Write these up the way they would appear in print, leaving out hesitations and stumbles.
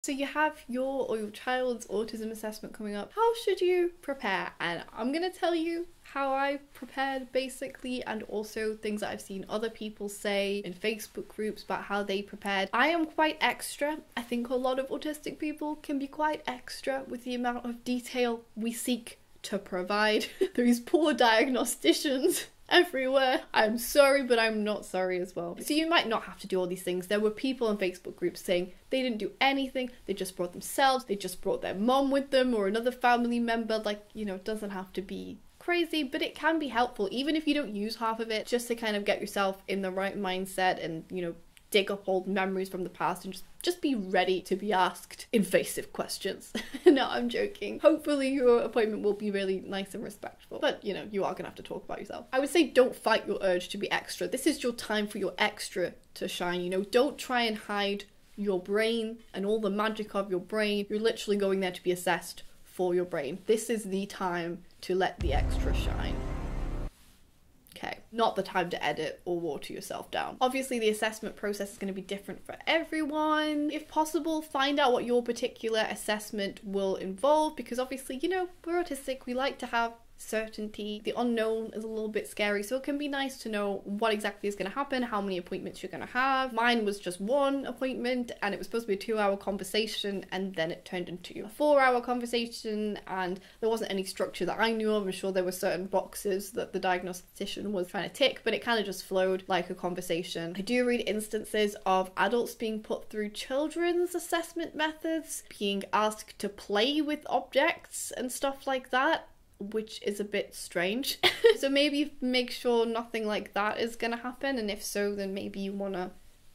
So you have your or your child's autism assessment coming up. How should you prepare? And I'm gonna tell you how I prepared basically, and also things that I've seen other people say in Facebook groups about how they prepared. I am quite extra. I think a lot of autistic people can be quite extra with the amount of detail we seek to provide. These poor diagnosticians everywhere. I'm sorry, but I'm not sorry as well. So you might not have to do all these things. There were people in Facebook groups saying they didn't do anything, they just brought themselves, they just brought their mom with them or another family member. Like, you know, it doesn't have to be crazy, but it can be helpful, even if you don't use half of it, just to kind of get yourself in the right mindset and, you know, dig up old memories from the past and just be ready to be asked invasive questions. No, I'm joking. Hopefully your appointment will be really nice and respectful, but you know, you are gonna have to talk about yourself. I would say don't fight your urge to be extra. This is your time for your extra to shine, you know. Don't try and hide your brain and all the magic of your brain. You're literally going there to be assessed for your brain. This is the time to let the extra shine. Okay, not the time to edit or water yourself down. Obviously, the assessment process is going to be different for everyone. If possible, find out what your particular assessment will involve, because obviously, you know, we're autistic, we like to have certainty. The unknown is a little bit scary, so it can be nice to know what exactly is going to happen, how many appointments you're going to have. Mine was just one appointment, and it was supposed to be a 2-hour conversation, and then it turned into a 4-hour conversation, and there wasn't any structure that I knew of. I'm sure there were certain boxes that the diagnostician was trying to tick, but it kind of just flowed like a conversation. I do read instances of adults being put through children's assessment methods, being asked to play with objects and stuff like that, which is a bit strange. So maybe make sure nothing like that is gonna happen, and if so, then maybe you wanna,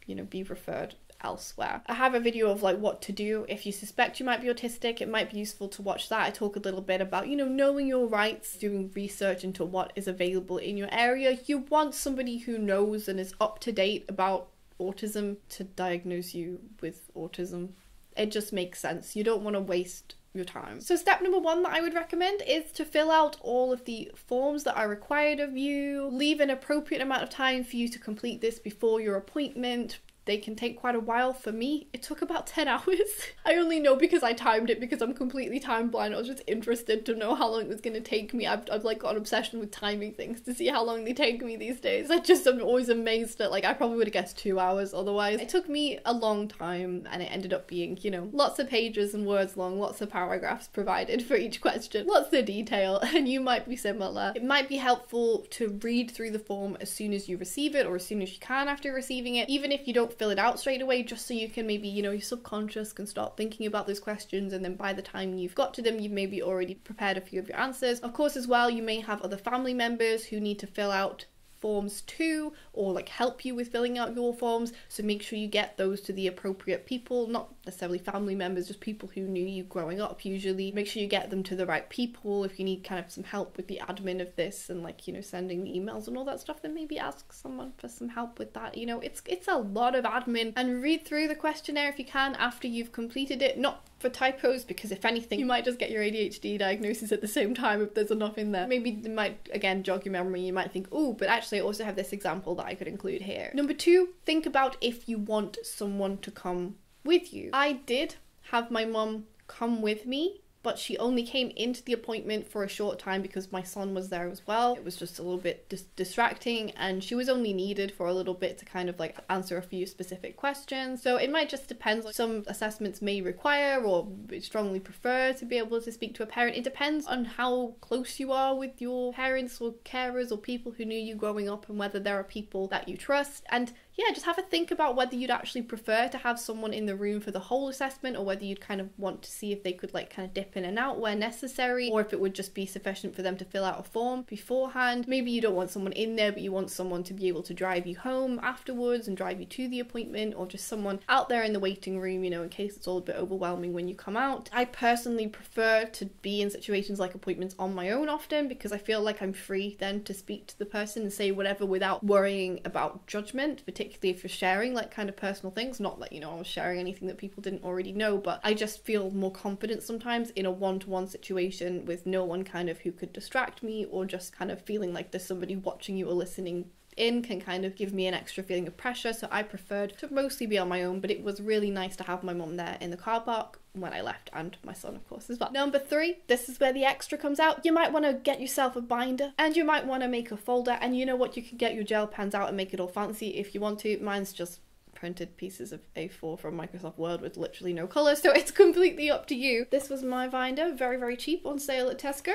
you know, be referred elsewhere. I have a video of like what to do if you suspect you might be autistic. It might be useful to watch that. I talk a little bit about, you know, knowing your rights, doing research into what is available in your area. You want somebody who knows and is up to date about autism to diagnose you with autism. It just makes sense. You don't want to waste your time. So step number 1 that I would recommend is to fill out all of the forms that are required of you. Leave an appropriate amount of time for you to complete this before your appointment. They can take quite a while. For me, it took about 10 hours. I only know because I timed it, because I'm completely time blind. I was just interested to know how long it was going to take me. I've like got an obsession with timing things to see how long they take me these days. I'm always amazed at, like, I probably would have guessed 2 hours otherwise. It took me a long time, and it ended up being, you know, lots of pages and words long, lots of paragraphs provided for each question, lots of detail, and you might be similar. It might be helpful to read through the form as soon as you receive it, or as soon as you can after receiving it, even if you don't fill it out straight away, just so you can maybe, you know, your subconscious can start thinking about those questions, and then by the time you've got to them, you've maybe already prepared a few of your answers. Of course, as well, you may have other family members who need to fill out forms too, or like help you with filling out your forms, so make sure you get those to the appropriate people, not necessarily family members, just people who knew you growing up. Usually make sure you get them to the right people. If you need kind of some help with the admin of this and, like, you know, sending the emails and all that stuff, then maybe ask someone for some help with that. You know, it's a lot of admin. And read through the questionnaire if you can after you've completed it, not for typos, because if anything, you might just get your ADHD diagnosis at the same time if there's enough in there. Maybe it might, again, jog your memory. You might think, oh, but actually I also have this example that I could include here. Number 2, think about if you want someone to come with you. I did have my mum come with me, but she only came into the appointment for a short time because my son was there as well. It was just a little bit distracting, and she was only needed for a little bit to kind of like answer a few specific questions. So it might just depend. Like, some assessments may require or strongly prefer to be able to speak to a parent. It depends on how close you are with your parents or carers or people who knew you growing up, and whether there are people that you trust. And yeah, just have a think about whether you'd actually prefer to have someone in the room for the whole assessment, or whether you'd kind of want to see if they could like kind of dip in and out where necessary, or if it would just be sufficient for them to fill out a form beforehand. Maybe you don't want someone in there, but you want someone to be able to drive you home afterwards and drive you to the appointment, or just someone out there in the waiting room, you know, in case it's all a bit overwhelming when you come out. I personally prefer to be in situations like appointments on my own often, because I feel like I'm free then to speak to the person and say whatever without worrying about judgment, particularly if you're sharing like kind of personal things. Not that, you know, I was sharing anything that people didn't already know, but I just feel more confident sometimes in a one-to-one situation with no one kind of who could distract me, or just kind of feeling like there's somebody watching you or listening in can kind of give me an extra feeling of pressure, so I preferred to mostly be on my own, but it was really nice to have my mum there in the car park when I left, and my son of course as well. Number 3, this is where the extra comes out. You might want to get yourself a binder, and you might want to make a folder, and you know what, you can get your gel pens out and make it all fancy if you want to. Mine's just printed pieces of A4 from Microsoft Word with literally no colour, so it's completely up to you. This was my binder, very, very cheap, on sale at Tesco.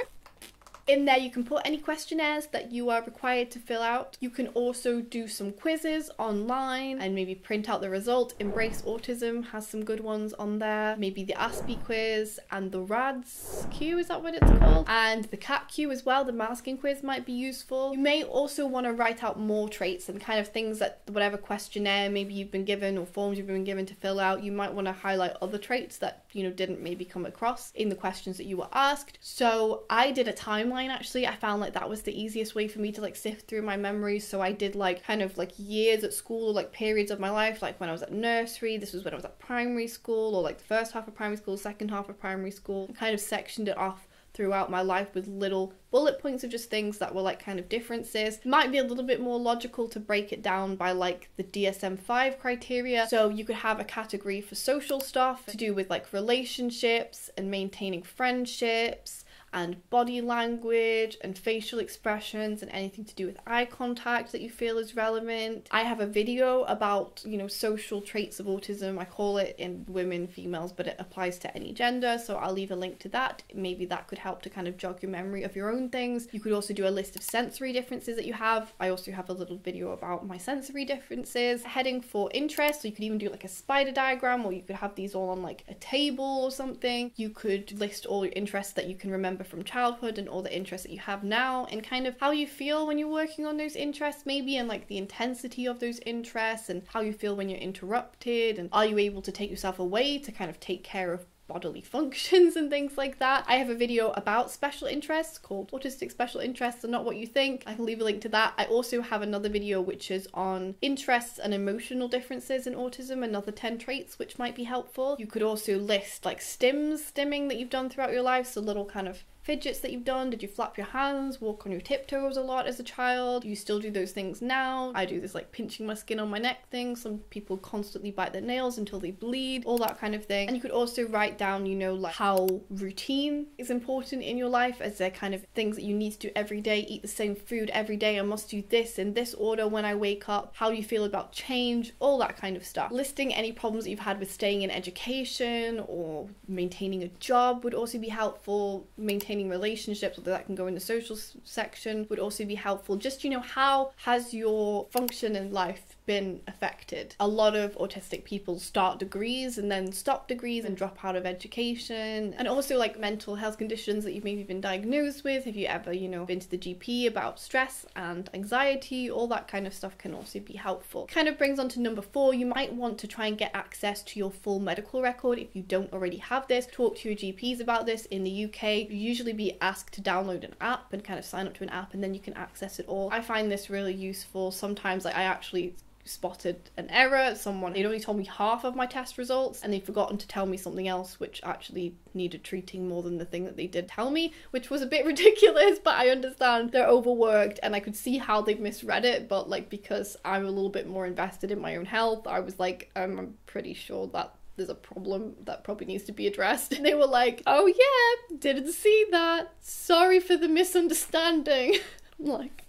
In there you can put any questionnaires that you are required to fill out. You can also do some quizzes online and maybe print out the result. Embrace Autism has some good ones on there. Maybe the Aspie quiz and the RADS Q, is that what it's called? And the CAT Q as well, the masking quiz might be useful. You may also want to write out more traits and kind of things that whatever questionnaire maybe you've been given or forms you've been given to fill out, you might want to highlight other traits that, you know, didn't maybe come across in the questions that you were asked. So I did a timeline. Actually, I found like that was the easiest way for me to like sift through my memories. So I did like kind of like years at school, or like periods of my life, like when I was at nursery, this was when I was at primary school, or like the first half of primary school, second half of primary school, and kind of sectioned it off throughout my life with little bullet points of just things that were like kind of differences. It might be a little bit more logical to break it down by like the DSM-5 criteria. So you could have a category for social stuff to do with like relationships and maintaining friendships, and body language and facial expressions and anything to do with eye contact that you feel is relevant. I have a video about, you know, social traits of autism. I call it in women, females, but it applies to any gender, so I'll leave a link to that. Maybe that could help to kind of jog your memory of your own things. You could also do a list of sensory differences that you have. I also have a little video about my sensory differences. Heading for interest, so you could even do like a spider diagram, or you could have these all on like a table or something. You could list all your interests that you can remember from childhood and all the interests that you have now, and kind of how you feel when you're working on those interests maybe, and like the intensity of those interests, and how you feel when you're interrupted, and are you able to take yourself away to kind of take care of bodily functions and things like that. I have a video about special interests called Autistic Special Interests Are Not What You Think. I can leave a link to that. I also have another video which is on interests and emotional differences in autism, another 10 traits which might be helpful. You could also list like stimming that you've done throughout your life, so little kind of fidgets that you've done. Did you flap your hands, walk on your tiptoes a lot as a child? Do you still do those things now? I do this like pinching my skin on my neck thing. Some people constantly bite their nails until they bleed, all that kind of thing. And you could also write down, you know, like how routine is important in your life, as they're kind of things that you need to do every day. Eat the same food every day. I must do this in this order when I wake up. How do you feel about change? All that kind of stuff. Listing any problems that you've had with staying in education or maintaining a job would also be helpful. Maintaining relationships, although that can go in the social section, would also be helpful. Just, you know, how has your function in life been affected? A lot of autistic people start degrees and then stop degrees and drop out of education. And also like mental health conditions that you've maybe been diagnosed with. Have you ever, you know, been to the GP about stress and anxiety? All that kind of stuff can also be helpful. Kind of brings on to number 4. You might want to try and get access to your full medical record if you don't already have this. Talk to your GPs about this. In the UK, you usually be asked to download an app and kind of sign up to an app, and then you can access it all. I find this really useful. Sometimes like, I actually spotted an error. Someone, they'd only told me half of my test results and they'd forgotten to tell me something else which actually needed treating more than the thing that they did tell me, which was a bit ridiculous, but I understand they're overworked and I could see how they've misread it. But like, because I'm a little bit more invested in my own health, I was like, I'm pretty sure that there's a problem that probably needs to be addressed. And they were like, oh yeah, didn't see that, sorry for the misunderstanding. I'm like,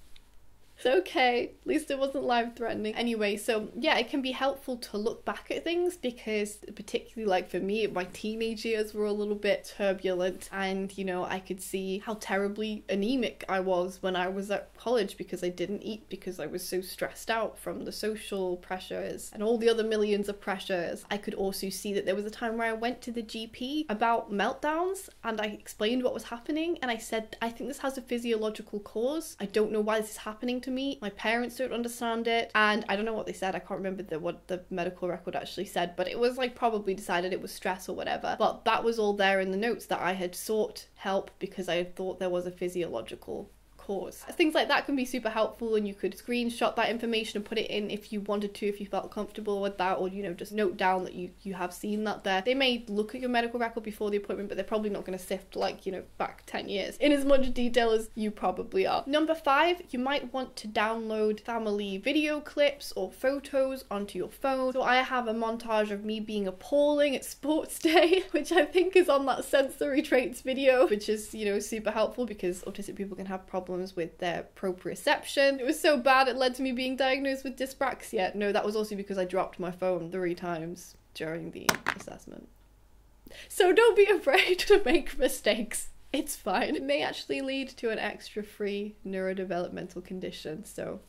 it's okay, at least it wasn't life-threatening. Anyway, so yeah, it can be helpful to look back at things, because particularly like for me, my teenage years were a little bit turbulent, and you know, I could see how terribly anemic I was when I was at college because I didn't eat because I was so stressed out from the social pressures and all the other millions of pressures. I could also see that there was a time where I went to the GP about meltdowns and I explained what was happening, and I said, I think this has a physiological cause. I don't know why this is happening to me. My parents don't understand it. And I don't know what they said. I can't remember what the medical record actually said, but it was like probably decided it was stress or whatever. But that was all there in the notes, that I had sought help because I had thought there was a physiological pause. Things like that can be super helpful, and you could screenshot that information and put it in if you wanted to, if you felt comfortable with that, or, you know, just note down that you have seen that there. They may look at your medical record before the appointment, but they're probably not going to sift, like, you know, back 10 years in as much detail as you probably are. Number 5, you might want to download family video clips or photos onto your phone. So I have a montage of me being appalling at sports day, which I think is on that sensory traits video, which is, you know, super helpful because autistic people can have problems with their proprioception. It was so bad it led to me being diagnosed with dyspraxia. No, that was also because I dropped my phone 3 times during the assessment. So don't be afraid to make mistakes. It's fine. It may actually lead to an extra free neurodevelopmental condition, so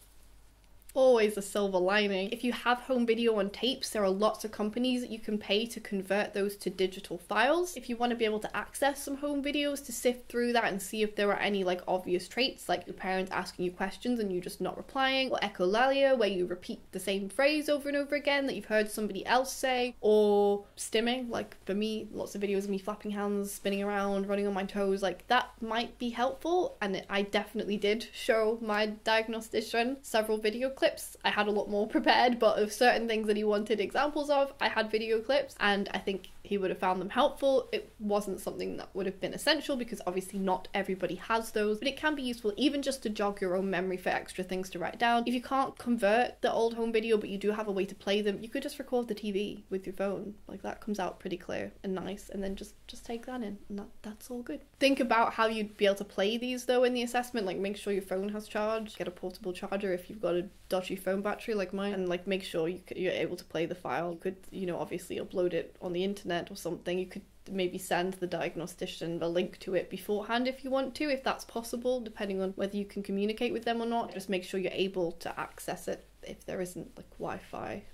always a silver lining. If you have home video on tapes, there are lots of companies that you can pay to convert those to digital files. If you want to be able to access some home videos, to sift through that and see if there are any like obvious traits, like your parents asking you questions and you just not replying, or echolalia, where you repeat the same phrase over and over again that you've heard somebody else say, or stimming, like for me, lots of videos of me flapping hands, spinning around, running on my toes, like that might be helpful. And I definitely did show my diagnostician several video clips. I had a lot more prepared, but of certain things that he wanted examples of, I had video clips, and I think he would have found them helpful. It wasn't something that would have been essential because obviously not everybody has those, but it can be useful even just to jog your own memory for extra things to write down. If you can't convert the old home video but you do have a way to play them, you could just record the TV with your phone. Like that comes out pretty clear and nice, and then just take that in, and that's all good. Think about how you'd be able to play these though in the assessment. Like make sure your phone has charge, get a portable charger if you've got a dodgy phone battery like mine, and like make sure you're able to play the file. You could, you know, obviously upload it on the internet or something. You could maybe send the diagnostician the link to it beforehand if you want to, if that's possible, depending on whether you can communicate with them or not. Just make sure you're able to access it if there isn't like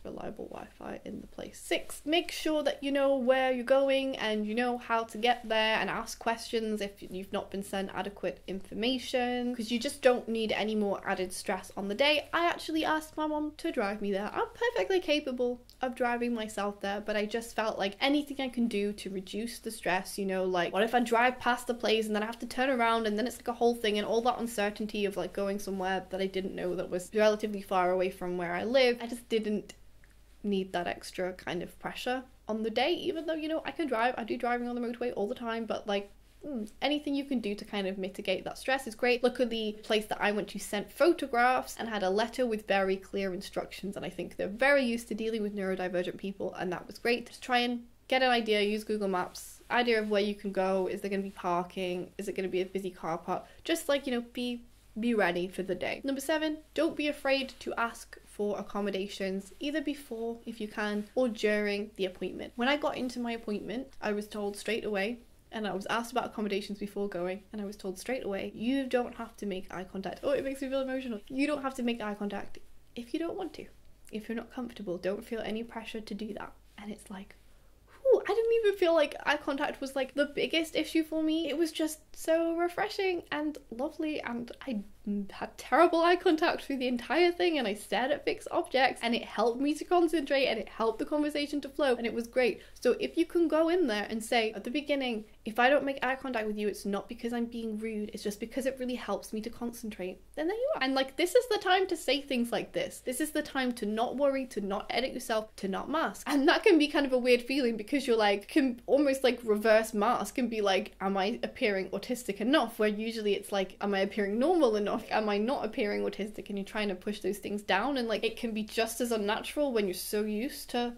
reliable Wi-Fi in the place. 6, make sure that you know where you're going and you know how to get there, and ask questions if you've not been sent adequate information, because you just don't need any more added stress on the day. I actually asked my mom to drive me there. I'm perfectly capable of driving myself there, but I just felt like anything I can do to reduce the stress, you know, like what if I drive past the place and then I have to turn around and then it's like a whole thing, and all that uncertainty of like going somewhere that I didn't know that was relatively far away from where I live. I just didn't need that extra kind of pressure on the day, even though, you know, I can drive. I do driving on the motorway all the time, but like anything you can do to kind of mitigate that stress is great. Luckily, the place that I went to sent photographs and had a letter with very clear instructions, and I think they're very used to dealing with neurodivergent people, and that was great. Just try and get an idea, use Google Maps, idea of where you can go. Is there going to be parking? Is it going to be a busy car park? Just like, you know, be ready for the day. Number 7, don't be afraid to ask for accommodations, either before, if you can, or during the appointment. When I got into my appointment, I was told straight away, and I was asked about accommodations before going, and I was told straight away, you don't have to make eye contact. Oh, it makes me feel emotional. You don't have to make eye contact if you don't want to. If you're not comfortable, don't feel any pressure to do that. And it's like, I didn't even feel like eye contact was like the biggest issue for me. It was just so refreshing and lovely, and I had terrible eye contact through the entire thing, and I stared at fixed objects, and it helped me to concentrate, and it helped the conversation to flow, and it was great. So if you can go in there and say at the beginning, if I don't make eye contact with you, it's not because I'm being rude, it's just because it really helps me to concentrate, then there you are. And like, this is the time to say things like this. This is the time to not worry, to not edit yourself, to not mask. And that can be kind of a weird feeling, because you're like, can almost like reverse mask and be like, am I appearing autistic enough? Where usually it's like, am I appearing normal enough? Am I not appearing autistic? And you're trying to push those things down, and like, it can be just as unnatural when you're so used to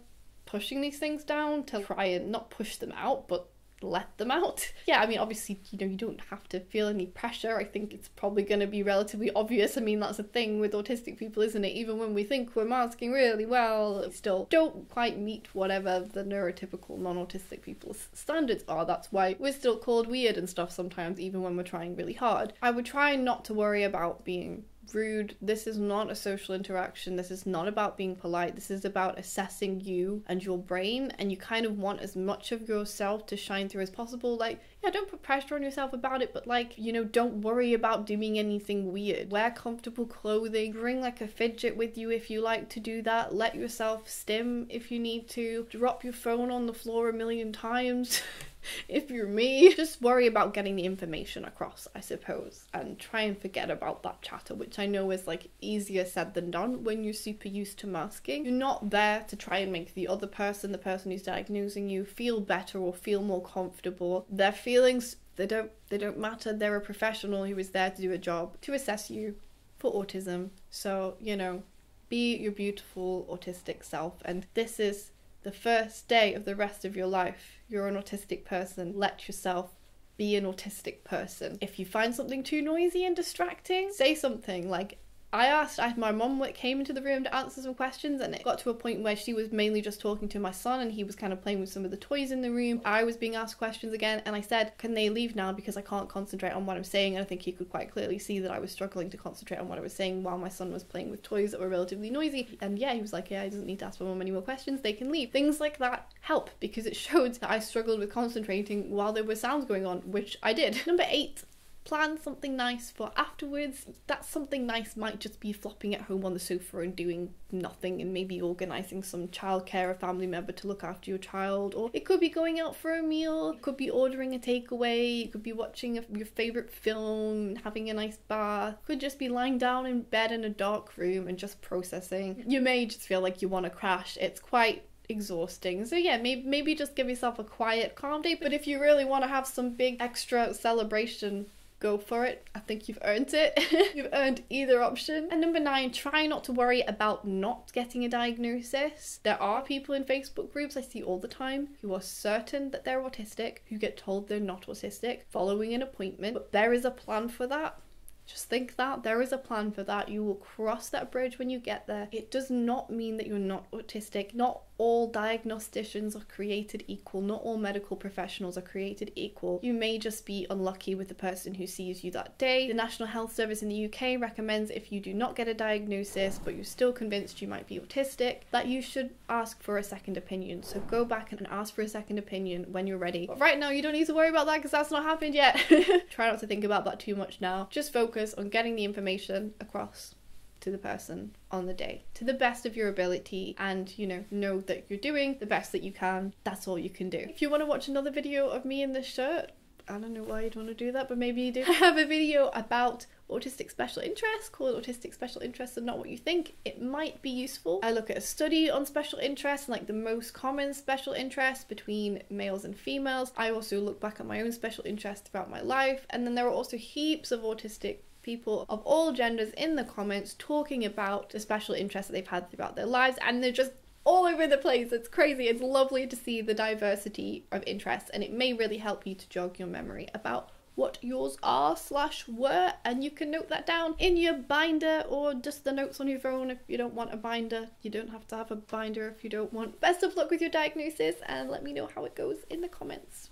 pushing these things down, to try and not push them out, but let them out. Yeah, I mean, obviously, you know, you don't have to feel any pressure. I think it's probably going to be relatively obvious. I mean, that's a thing with autistic people, isn't it? Even when we think we're masking really well, we still don't quite meet whatever the neurotypical non-autistic people's standards are. That's why we're still called weird and stuff sometimes, even when we're trying really hard. I would try not to worry about being rude. This is not a social interaction. This is not about being polite. This is about assessing you and your brain, and you kind of want as much of yourself to shine through as possible. Like, yeah, don't put pressure on yourself about it, but like, you know, don't worry about doing anything weird. Wear comfortable clothing, bring like a fidget with you if you like to do that, let yourself stim if you need to, drop your phone on the floor a million times. if you're me. Just worry about getting the information across, I suppose, and try and forget about that chatter, which I know is like easier said than done when you're super used to masking. You're not there to try and make the other person, the person who's diagnosing you, feel better or feel more comfortable. Their feelings, they don't matter. They're a professional who is there to do a job, to assess you for autism. So, you know, be your beautiful autistic self, and this is the first day of the rest of your life. You're an autistic person. Let yourself be an autistic person. If you find something too noisy and distracting, say something. Like, my mum came into the room to answer some questions, and it got to a point where she was mainly just talking to my son and he was kind of playing with some of the toys in the room. I was being asked questions again, and I said, can they leave now because I can't concentrate on what I'm saying? And I think he could quite clearly see that I was struggling to concentrate on what I was saying while my son was playing with toys that were relatively noisy. And yeah, he was like, yeah, he doesn't need to ask my mum any more questions, they can leave. Things like that help, because it showed that I struggled with concentrating while there were sounds going on, which I did. Number 8. Plan something nice for afterwards. That something nice might just be flopping at home on the sofa and doing nothing, and maybe organising some childcare or family member to look after your child, or it could be going out for a meal, it could be ordering a takeaway, it could be watching your favourite film, having a nice bath, it could just be lying down in bed in a dark room and just processing. You may just feel like you want to crash. It's quite exhausting. So yeah, maybe just give yourself a quiet, calm day. But if you really want to have some big extra celebration, go for it. I think you've earned it. You've earned either option. And number 9, try not to worry about not getting a diagnosis. There are people in Facebook groups I see all the time who are certain that they're autistic, who get told they're not autistic following an appointment, but there is a plan for that. Just think that there is a plan for that. You will cross that bridge when you get there. It does not mean that you're not autistic. Not all diagnosticians are created equal. Not all medical professionals are created equal. You may just be unlucky with the person who sees you that day. The National Health Service in the UK recommends if you do not get a diagnosis but you're still convinced you might be autistic, that you should ask for a second opinion. So go back and ask for a second opinion when you're ready. But right now you don't need to worry about that because that's not happened yet. Try not to think about that too much now. Just focus on getting the information across to the person on the day to the best of your ability, and know that you're doing the best that you can. That's all you can do. If you want to watch another video of me in this shirt, I don't know why you'd want to do that, but maybe you do. I have a video about autistic special interests called Autistic Special Interests and Not What You Think. It might be useful. I look at a study on special interests and like the most common special interests between males and females. I also look back at my own special interests throughout my life, and then there are also heaps of autistic people of all genders in the comments talking about the special interests that they've had throughout their lives, and they're just all over the place. It's crazy. It's lovely to see the diversity of interests, and it may really help you to jog your memory about what yours are/were, and you can note that down in your binder or just the notes on your phone if you don't want a binder. You don't have to have a binder if you don't want. Best of luck with your diagnosis, and let me know how it goes in the comments.